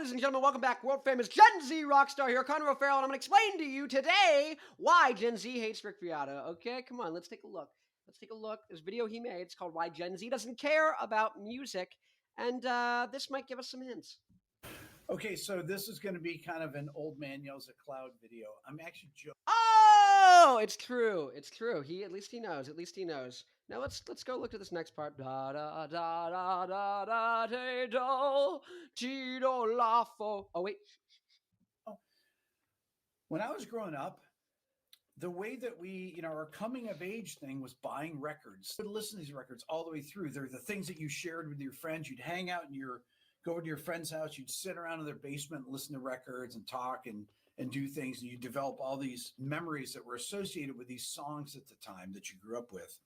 ladies and gentlemen, welcome back. World famous Gen Z rock star here, Farrell, and I'm going to explain to you today why Gen Z hates Rick Beato. Okay, come on, let's take a look. This video he made. It's called "Why Gen Z Doesn't Care About Music," and this might give us some hints. Okay, so this is going to be kind of an old man yells at cloud video. I'm actually joking. Oh, it's true. It's true. At least he knows. Now let's go look at this next part. Da da da da da da da do ti do la fo. Oh wait. When I was growing up, the way that we, our coming of age thing was buying records. You'd listen to these records all the way through. They're the things that you shared with your friends. You'd hang out and go to your friend's house. You'd sit around in their basement and listen to records and talk and do things. And you develop all these memories that were associated with these songs at the time that you grew up with.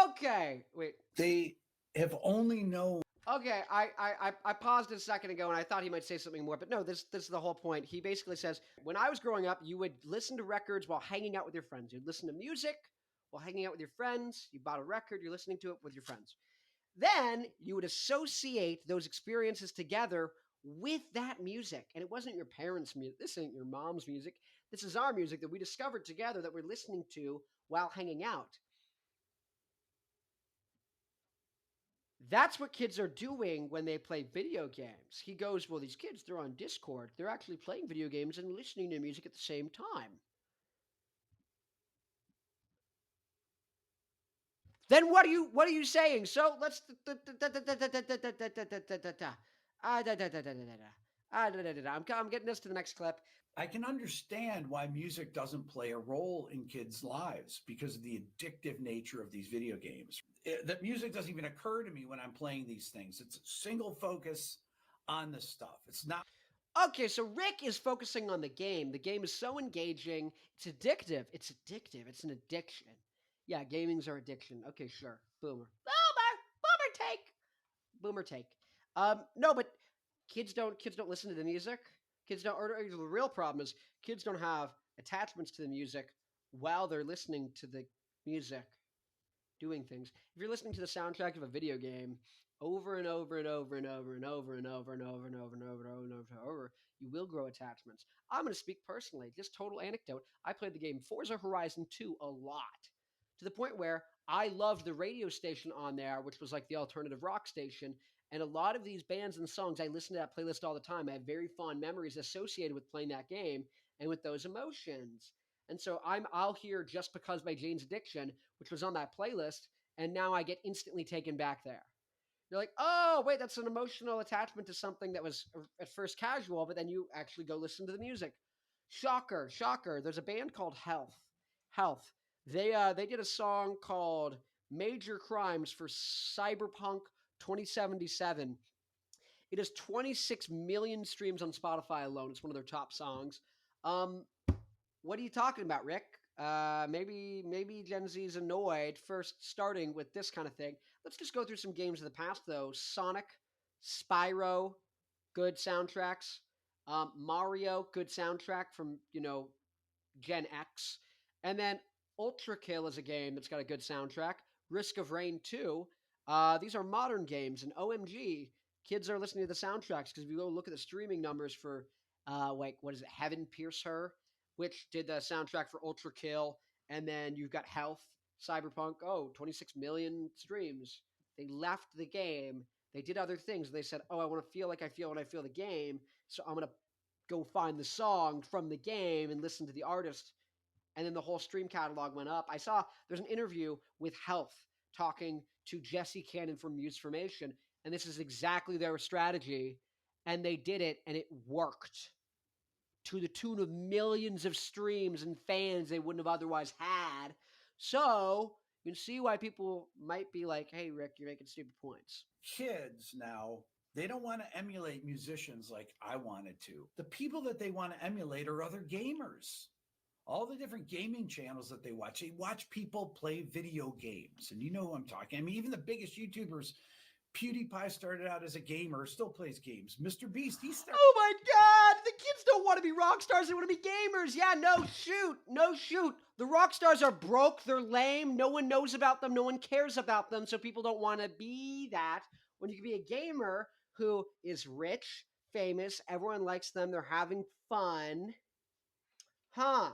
Okay, wait. They have only known. Okay, I paused a second ago and I thought he might say something more, but no, this is the whole point. He basically says, when I was growing up, you would listen to records while hanging out with your friends. You'd listen to music while hanging out with your friends. You bought a record, you're listening to it with your friends. Then you would associate those experiences together with that music. And it wasn't your parents' music. This ain't your mom's music. This is our music that we discovered together that we're listening to while hanging out. That's what kids are doing when they play video games. He goes, well, these kids, they're on Discord. They're actually playing video games and listening to music at the same time. Then what are you saying? So let's I'm getting this to the next clip. I can understand why music doesn't play a role in kids' lives because of the addictive nature of these video games. That music doesn't even occur to me when I'm playing these things. It's a single focus on the stuff. It's not. Okay, so Rick is focusing on the game. The game is so engaging. It's addictive. It's an addiction. Yeah, gaming's our addiction. Okay, sure. Boomer take. No, but kids don't listen to the music. Kids don't. Or the real problem is kids don't have attachments to the music while they're listening to the music, doing things. If you're listening to the soundtrack of a video game over and over and over and over and over and over and over and over and over and over and over and over, you will grow attachments. I'm going to speak personally. Just total anecdote. I played the game Forza Horizon 2 a lot, to the point where I loved the radio station on there, which was like the alternative rock station. And a lot of these bands and songs, I listen to that playlist all the time. I have very fond memories associated with playing that game and with those emotions. And so I'll hear Just Because by Jane's Addiction, which was on that playlist, and now I get instantly taken back there. You're like, oh, wait, that's an emotional attachment to something that was at first casual, but then you actually go listen to the music. Shocker. There's a band called Health. They did a song called Major Crimes for Cyberpunk 2077. It has 26 million streams on Spotify alone. It's one of their top songs. What are you talking about, Rick? Maybe Gen Z's annoyed first starting with this kind of thing. Let's just go through some games of the past, though. Sonic, Spyro, good soundtracks. Mario, good soundtrack from, Gen X. And then Ultra Kill is a game that's got a good soundtrack. Risk of Rain 2. These are modern games, and OMG, kids are listening to the soundtracks because if you go look at the streaming numbers for, Heaven Pierce Her, which did the soundtrack for Ultra Kill, and then you've got Health, Cyberpunk, 26 million streams. They left the game. They did other things. They said, I want to feel like I feel when I feel the game, so I'm going to go find the song from the game and listen to the artist. And then the whole stream catalog went up. I saw there's an interview with Health talking to Jesse Cannon from Muse Formation, and this is exactly their strategy, and they did it, and it worked to the tune of millions of streams and fans they wouldn't have otherwise had. So you can see why people might be like, hey, Rick, you're making stupid points. Kids now, they don't want to emulate musicians like I wanted to. The people that they want to emulate are other gamers. All the different gaming channels that they watch people play video games. And you know who I'm talking. I mean, even the biggest YouTubers, PewDiePie started out as a gamer, still plays games. Mr. Beast, he started. Oh my God, the kids don't want to be rock stars. They want to be gamers. Yeah, no shoot. The rock stars are broke. They're lame. No one knows about them. No one cares about them. So people don't want to be that. When you can be a gamer who is rich, famous. Everyone likes them. They're having fun. Huh.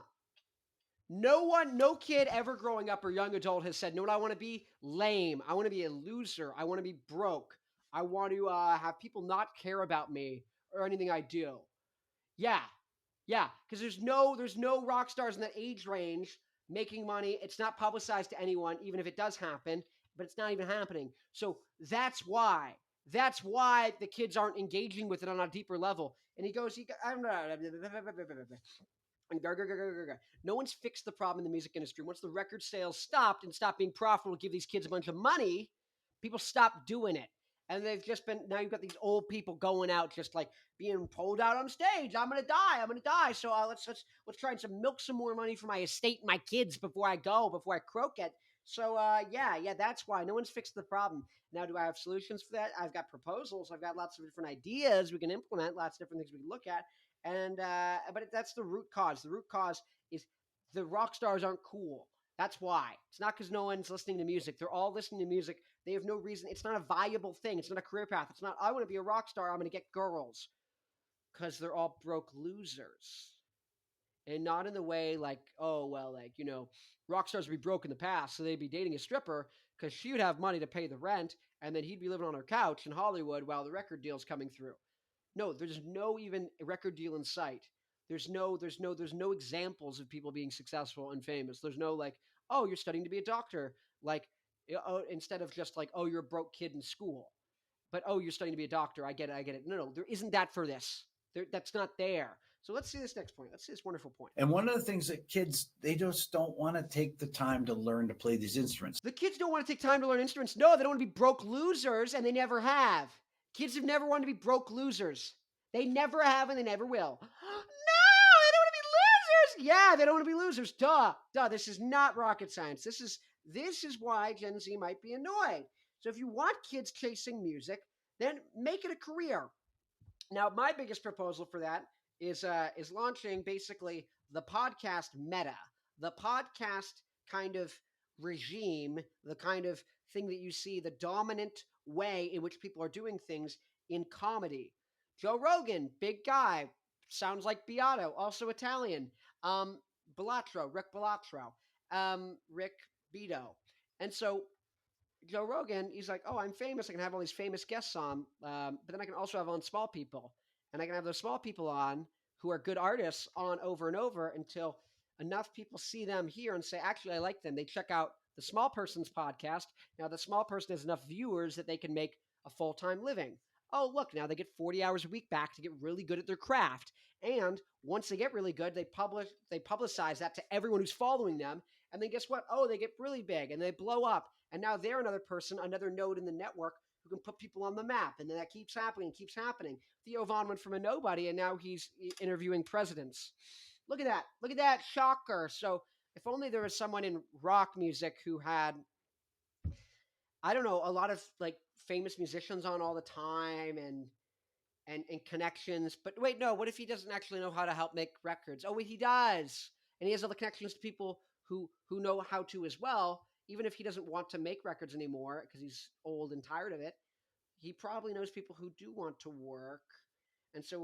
No kid ever growing up or young adult has said, "No, what I want to be lame. I want to be a loser. I want to be broke. I want to have people not care about me or anything I do." Yeah, yeah, because there's no rock stars in that age range making money. It's not publicized to anyone, even if it does happen, but it's not even happening. So that's why. That's why the kids aren't engaging with it on a deeper level. And he goes, I don't know. And no one's fixed the problem in the music industry. Once the record sales stopped and stopped being profitable to give these kids a bunch of money, people stopped doing it. And they've just been, now you've got these old people going out just like being pulled out on stage. I'm gonna die. So let's try and milk some more money for my estate and my kids before I croak it. So yeah, that's why no one's fixed the problem. Now, do I have solutions for that? I've got proposals. I've got lots of different ideas we can implement. Lots of different things we can look at. And but that's the root cause. The root cause is the rock stars aren't cool. That's why. It's not because no one's listening to music. They're all listening to music. They have no reason. It's not a viable thing. It's not a career path. It's not, I want to be a rock star. I'm going to get girls. Because they're all broke losers. And not in the way like, oh, well, like, rock stars would be broke in the past, so they'd be dating a stripper because she would have money to pay the rent, and then he'd be living on her couch in Hollywood while the record deal's coming through. No, there's no even record deal in sight. There's no examples of people being successful and famous. There's no like, oh, you're studying to be a doctor. Like, instead of just like, oh, you're a broke kid in school. But oh, you're studying to be a doctor. I get it. No, there isn't that for this. That's not there. So let's see this next point. Let's see this wonderful point. And one of the things that kids, they just don't want to take the time to learn to play these instruments. The kids don't want to take time to learn instruments. No, they don't want to be broke losers, and they never have. Kids have never wanted to be broke losers. They never have, and they never will. No, they don't want to be losers. Yeah, they don't want to be losers. Duh. This is not rocket science. This is why Gen Z might be annoyed. So if you want kids chasing music, then make it a career. Now, my biggest proposal for that is launching basically the podcast meta, the podcast kind of regime, the kind of thing that you see, the dominant way in which people are doing things in comedy. Joe Rogan, big guy, sounds like Beato, also Italian. Rick Rick Beato. And so Joe Rogan, he's like, oh, I'm famous. I can have all these famous guests on, but then I can also have on small people. And I can have those small people on who are good artists on over and over until enough people see them here and say, actually, I like them. They check out the small person's podcast. Now, the small person has enough viewers that they can make a full-time living. Oh, look, now they get 40 hours a week back to get really good at their craft. And once they get really good, they publicize that to everyone who's following them. And then guess what? Oh, they get really big and they blow up. And now they're another person, another node in the network who can put people on the map. And then that keeps happening. Theo Von went from a nobody, and now he's interviewing presidents. Look at that. Look at that. Shocker. So if only there was someone in rock music who had, I don't know, a lot of like famous musicians on all the time and connections. But wait, no, what if he doesn't actually know how to help make records? Oh, wait, he does. And he has all the connections to people who know how to as well. Even if he doesn't want to make records anymore because he's old and tired of it, he probably knows people who do want to work. And so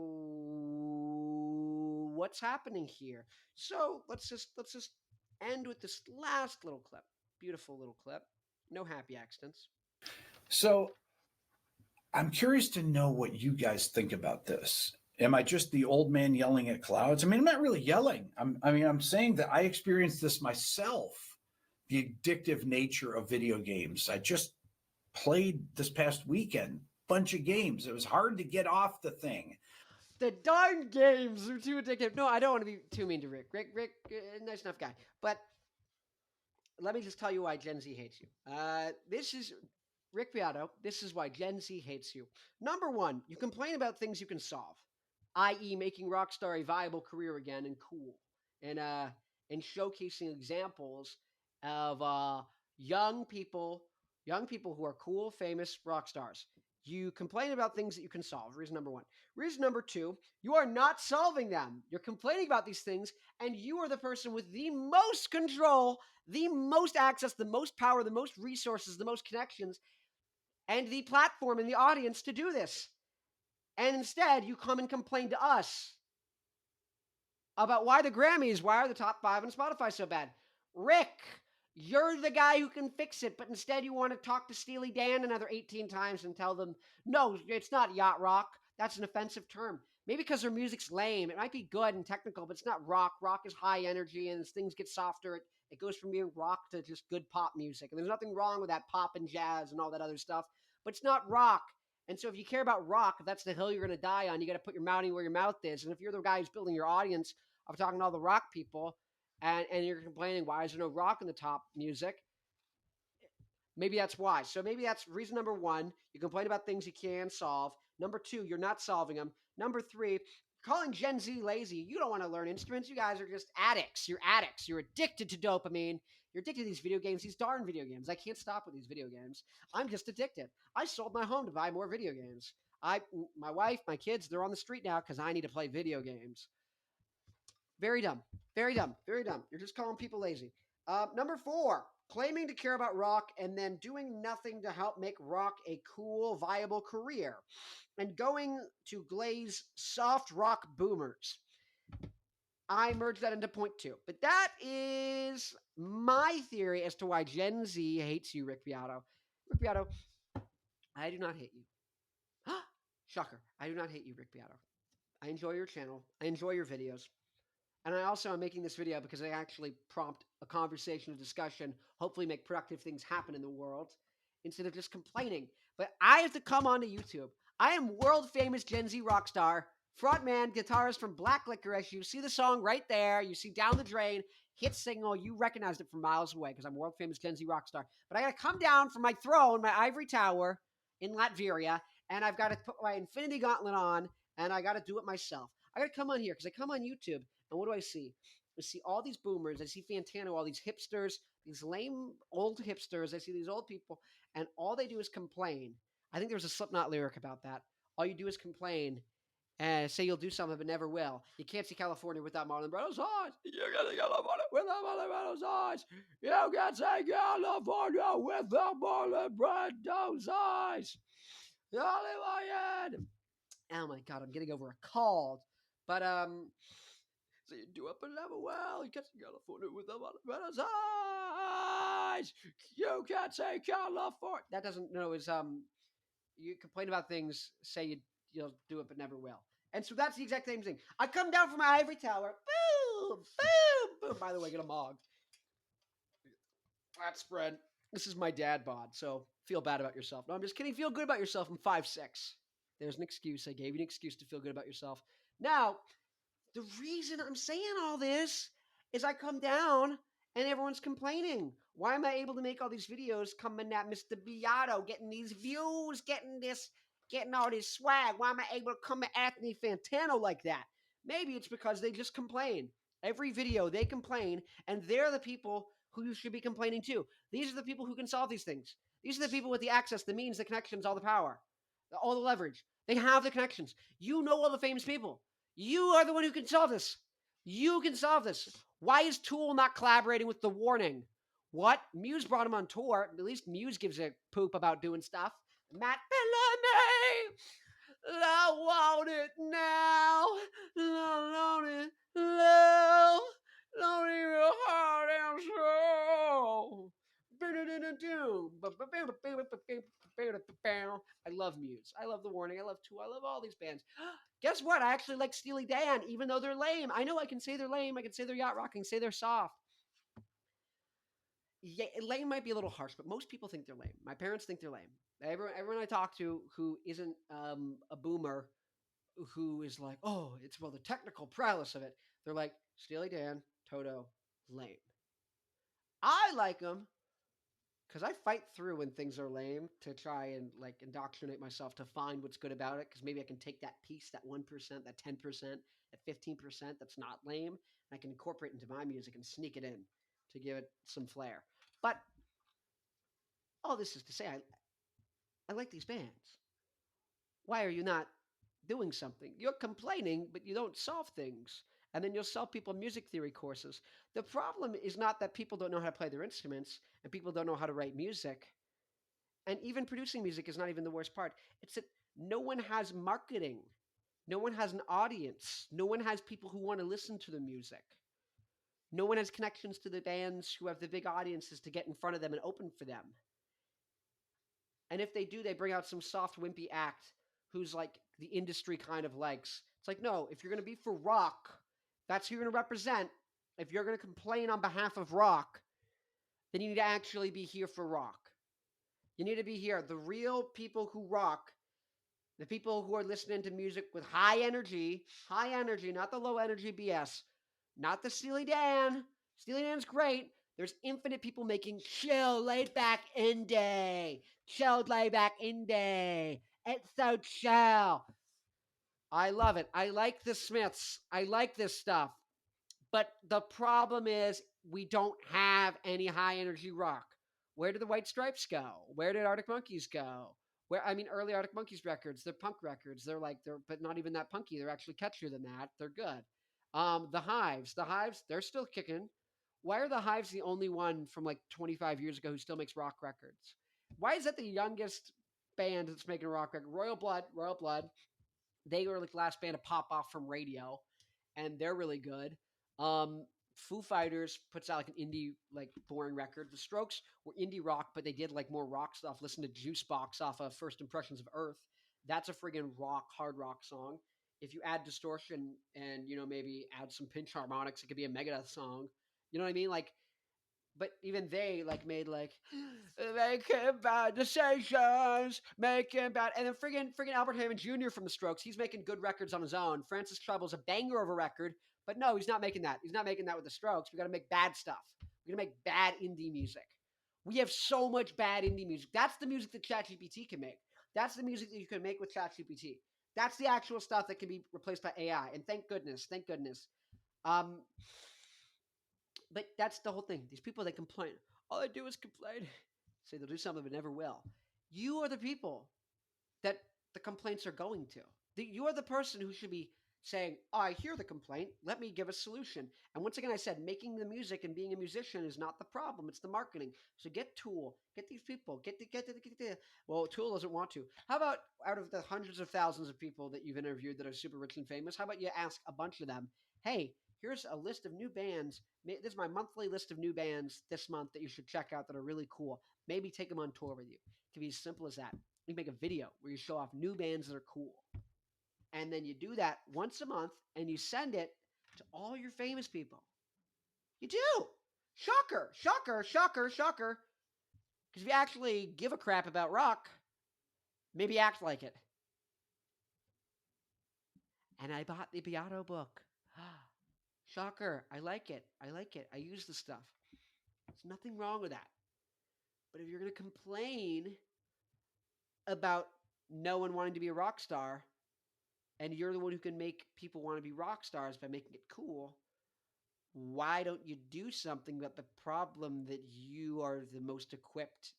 what's happening here? So let's just end with this last little clip. Beautiful little clip. No happy accidents. So I'm curious to know what you guys think about this. Am I just the old man yelling at clouds? I mean, I'm not really yelling. I'm saying that I experienced this myself. The addictive nature of video games. I just played this past weekend, bunch of games. It was hard to get off the thing. The darn games are too addictive. No, I don't want to be too mean to Rick. Rick, nice enough guy. But let me just tell you why Gen Z hates you. This is Rick Beato. This is why Gen Z hates you. Number one, you complain about things you can solve, i.e., making Rockstar a viable career again and cool, and showcasing examples of young people who are cool, famous rock stars. You complain about things that you can solve. Reason number one. Reason number two, you are not solving them. You're complaining about these things, and you are the person with the most control, the most access, the most power, the most resources, the most connections, and the platform and the audience to do this. And instead, you come and complain to us about why the Grammys, why are the top 5 on Spotify so bad? Rick, you're the guy who can fix it, but instead you want to talk to Steely Dan another 18 times and tell them, no, it's not yacht rock. That's an offensive term. Maybe because their music's lame. It might be good and technical, but it's not rock. Rock is high energy, and as things get softer, it goes from being rock to just good pop music. And there's nothing wrong with that pop and jazz and all that other stuff, but it's not rock. And so if you care about rock, if that's the hill you're going to die on, you got to put your money where your mouth is. And if you're the guy who's building your audience of talking to all the rock people, and you're complaining, why is there no rock in the top music? Maybe that's why. So maybe that's reason number one. You complain about things you can solve. Number two, you're not solving them. Number three, calling Gen Z lazy. You don't want to learn instruments. You guys are just addicts. You're addicts. You're addicted to dopamine. You're addicted to these video games, these darn video games. I can't stop with these video games. I'm just addicted. I sold my home to buy more video games. My wife, my kids, they're on the street now because I need to play video games. Very dumb. Very dumb. Very dumb. You're just calling people lazy. Number four, claiming to care about rock and then doing nothing to help make rock a cool, viable career. And going to glaze soft rock boomers. I merged that into point two. But that is my theory as to why Gen Z hates you, Rick Beato. Rick Beato, I do not hate you. Shocker. I do not hate you, Rick Beato. I enjoy your channel. I enjoy your videos. And I also am making this video because I actually prompt a conversation, a discussion, hopefully make productive things happen in the world instead of just complaining. But I have to come onto YouTube. I am world famous Gen Z rock star, frontman, guitarist from Black Licorice. You see the song right there. You see Down the Drain, hit signal. You recognized it from miles away because I'm world famous Gen Z rock star. But I got to come down from my throne, my ivory tower in Latveria, and I've got to put my infinity gauntlet on, and I got to do it myself. I got to come on here because I come on YouTube. And what do I see? I see all these boomers. I see Fantano, all these hipsters, these lame old hipsters. I see these old people, and all they do is complain. I think there was a Slipknot lyric about that. All you do is complain and say you'll do something, but never will. You can't see California without Marlon Brando's eyes. You can't see California without Marlon Brando's eyes. You can't see California without Marlon Brando's eyes. Hollywood. Oh my God, I'm getting over a cold. But so you do it but never well. You can't say California with the Buenos eyes. You can't say California. That doesn't know is you complain about things, say you'll do it but never will. And so that's the exact same thing. I come down from my ivory tower. Boom, boom, boom. By the way, get a mog. Flat spread. This is my dad bod, so feel bad about yourself. No, I'm just kidding. Feel good about yourself. I'm 5'6". There's an excuse. I gave you an excuse to feel good about yourself. Now, the reason I'm saying all this is I come down and everyone's complaining. Why am I able to make all these videos coming at Mr. Beato, getting these views, getting all this swag? Why am I able to come at Anthony Fantano like that? Maybe it's because they just complain. Every video they complain, and they're the people who you should be complaining to. These are the people who can solve these things. These are the people with the access, the means, the connections, all the power, all the leverage. They have the connections. You know all the famous people. You are the one who can solve this. You can solve this. Why is Tool not collaborating with The Warning? What? Muse brought him on tour. At least Muse gives a poop about doing stuff. Matt Bellamy. I want it now. I want it now. Don't even heart and soul. I love Muse. I love The Warning. I love Tool. I love all these bands. Guess what? I actually like Steely Dan, even though they're lame. I know I can say they're lame. I can say they're yacht rock. I can say they're soft. Yeah, lame might be a little harsh, but most people think they're lame. My parents think they're lame. Everyone I talk to who isn't a boomer, who is like, oh, it's the technical prowess of it. They're like, Steely Dan, Toto, lame. I like them because I fight through when things are lame to try and like indoctrinate myself to find what's good about it. Because maybe I can take that piece, that 1%, that 10%, that 15% that's not lame, and I can incorporate it into my music and sneak it in to give it some flair. But all this is to say, I like these bands. Why are you not doing something? You're complaining, but you don't solve things. And then you'll sell people music theory courses. The problem is not that people don't know how to play their instruments and people don't know how to write music. And even producing music is not even the worst part. It's that No one has marketing. No one has an audience. No one has people who want to listen to the music. No one has connections to the bands who have the big audiences to get in front of them and open for them. And if they do, they bring out some soft, wimpy act who's like the industry kind of likes. It's like, no, if you're going to be for rock, that's who you're going to represent. If you're going to complain on behalf of rock, then you need to actually be here for rock. You need to be here. The real people who rock, the people who are listening to music with high energy, not the low energy BS, not the Steely Dan. Steely Dan's great. There's infinite people making chill, laid back indie. Chilled, laid back indie. It's so chill. I love it. I like the Smiths. I like this stuff. But the problem is we don't have any high energy rock. Where did the White Stripes go? Where did Arctic Monkeys go? Where I mean, early Arctic Monkeys records, they're punk records. They're but not even that punky. They're actually catchier than that. They're good. The Hives, they're still kicking. Why are the Hives the only one from like 25 years ago who still makes rock records? Why is that the youngest band that's making a rock record? Royal Blood. They were like the last band to pop off from radio, and they're really good. Foo Fighters puts out like an indie, like boring record. The Strokes were indie rock, but they did like more rock stuff. Listen to Juicebox off of First Impressions of Earth. That's a friggin' rock, hard rock song. If you add distortion and maybe add some pinch harmonics, it could be a Megadeth song. You know what I mean? Like, but even they like made like making bad decisions, making bad, and then friggin' Albert Hammond Jr. from the Strokes. He's making good records on his own. Francis Trouble's a banger of a record, but no, he's not making that. He's not making that with the Strokes. We got to make bad stuff. We got to make bad indie music. We have so much bad indie music. That's the music that ChatGPT can make. That's the music that you can make with ChatGPT. That's the actual stuff that can be replaced by AI. And thank goodness, thank goodness. But that's the whole thing. These people, they complain. All they do is complain. Say they'll do something but never will. You are the people that the complaints are going to. You are the person who should be saying, oh, I hear the complaint. Let me give a solution. And once again, I said, making the music and being a musician is not the problem. It's the marketing. So get Tool. Get these people. Get the. Well, Tool doesn't want to. How about out of the hundreds of thousands of people that you've interviewed that are super rich and famous, how about you ask a bunch of them, hey, here's a list of new bands. This is my monthly list of new bands this month that you should check out that are really cool. Maybe take them on tour with you. It can be as simple as that. You make a video where you show off new bands that are cool. And then you do that once a month and you send it to all your famous people. You do. Shocker, shocker, shocker, shocker. Because if you actually give a crap about rock, maybe act like it. And I bought the Beato book. Shocker. I like it. I like it. I use the stuff. There's nothing wrong with that. But if you're going to complain about no one wanting to be a rock star, and you're the one who can make people want to be rock stars by making it cool, why don't you do something about the problem that you are the most equipped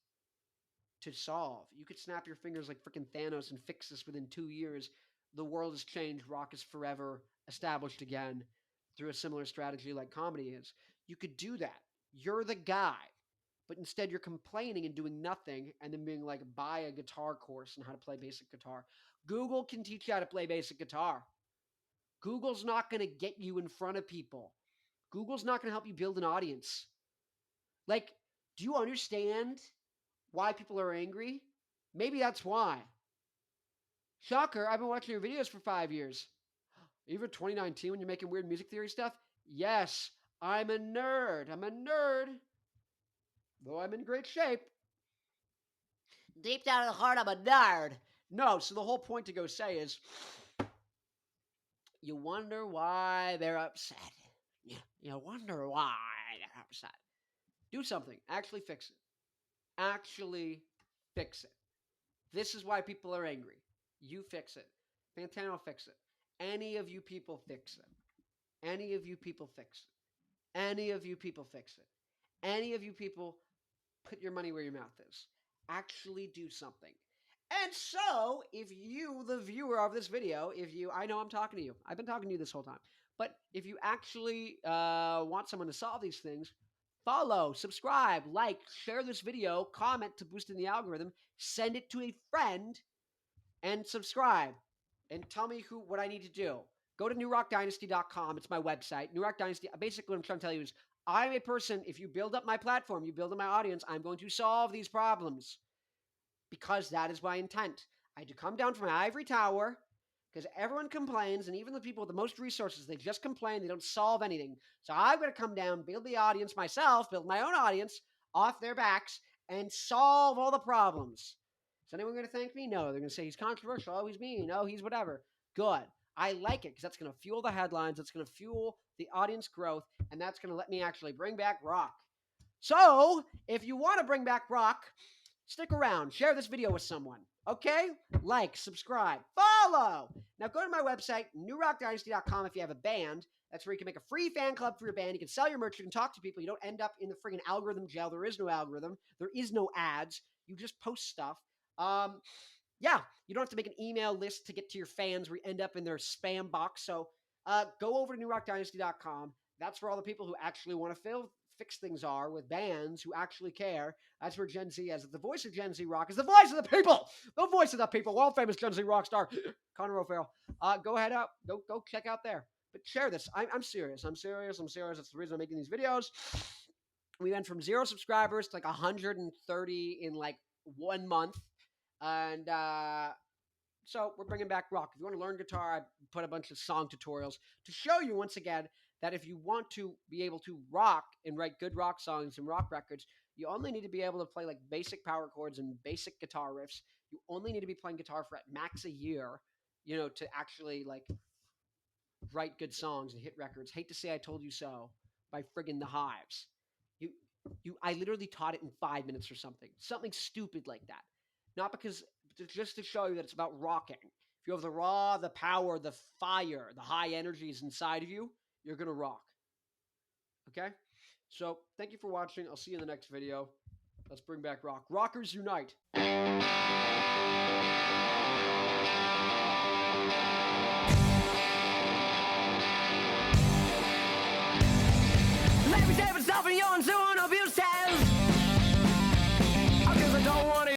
to solve? You could snap your fingers like freaking Thanos and fix this within 2 years. The world has changed. Rock is forever established again through a similar strategy like comedy is. You could do that. You're the guy. But instead you're complaining and doing nothing and then being like, buy a guitar course on how to play basic guitar. Google can teach you how to play basic guitar. Google's not going to get you in front of people. Google's not going to help you build an audience. Like, do you understand why people are angry? Maybe that's why. Shocker, I've been watching your videos for 5 years. Even 2019 when you're making weird music theory stuff? Yes, I'm a nerd. I'm a nerd. Though I'm in great shape. Deep down in the heart, I'm a nerd. No, so the whole point to go say is, you wonder why they're upset. You wonder why they're upset. Do something. Actually fix it. Actually fix it. This is why people are angry. You fix it. Fantano fix it. Any of you people fix it. Any of you people fix it. Any of you people fix it. Any of you people put your money where your mouth is. Actually do something. And so, if you, the viewer of this video, I know I'm talking to you. I've been talking to you this whole time. But if you actually want someone to solve these things, follow, subscribe, like, share this video, comment to boost in the algorithm, send it to a friend, and subscribe and tell me what I need to do. Go to newrockdynasty.com. It's my website. New Rock Dynasty. Basically, what I'm trying to tell you is I'm a person, if you build up my platform, you build up my audience, I'm going to solve these problems because that is my intent. I had to come down from my ivory tower because everyone complains, and even the people with the most resources, they just complain. They don't solve anything. So I'm going to come down, build the audience myself, build my own audience off their backs, and solve all the problems. Is anyone going to thank me? No. They're going to say he's controversial. Oh, he's mean. Oh, he's whatever. Good. I like it because that's going to fuel the headlines. It's going to fuel the audience growth, and that's going to let me actually bring back rock. So, if you want to bring back rock, stick around. Share this video with someone. Okay? Like, subscribe, follow. Now go to my website, newrockdynasty.com if you have a band. That's where you can make a free fan club for your band. You can sell your merch. You can talk to people. You don't end up in the friggin' algorithm jail. There is no algorithm. There is no ads. You just post stuff. Yeah, you don't have to make an email list to get to your fans where you end up in their spam box. So go over to newrockdynasty.com. That's where all the people who actually want to fix things are with bands who actually care. That's where Gen Z is. The voice of Gen Z rock is the voice of the people. The voice of the people. World famous Gen Z rock star Connor O'Farrell. Go ahead up. Go check out there. But share this. I'm serious. I'm serious. That's the reason I'm making these videos. We went from 0 subscribers to like 130 in like 1 month. And so we're bringing back rock. If you want to learn guitar, I put a bunch of song tutorials to show you once again that if you want to be able to rock and write good rock songs and rock records, you only need to be able to play like basic power chords and basic guitar riffs. You only need to be playing guitar for at max a year, to actually like write good songs and hit records. Hate to say I told you so by friggin' the Hives. I literally taught it in 5 minutes or something stupid like that. Not because, just to show you that it's about rocking. If you have the raw, the power, the fire, the high energies inside of you, you're going to rock. Okay? So, thank you for watching. I'll see you in the next video. Let's bring back rock. Rockers unite. Let me save myself and you're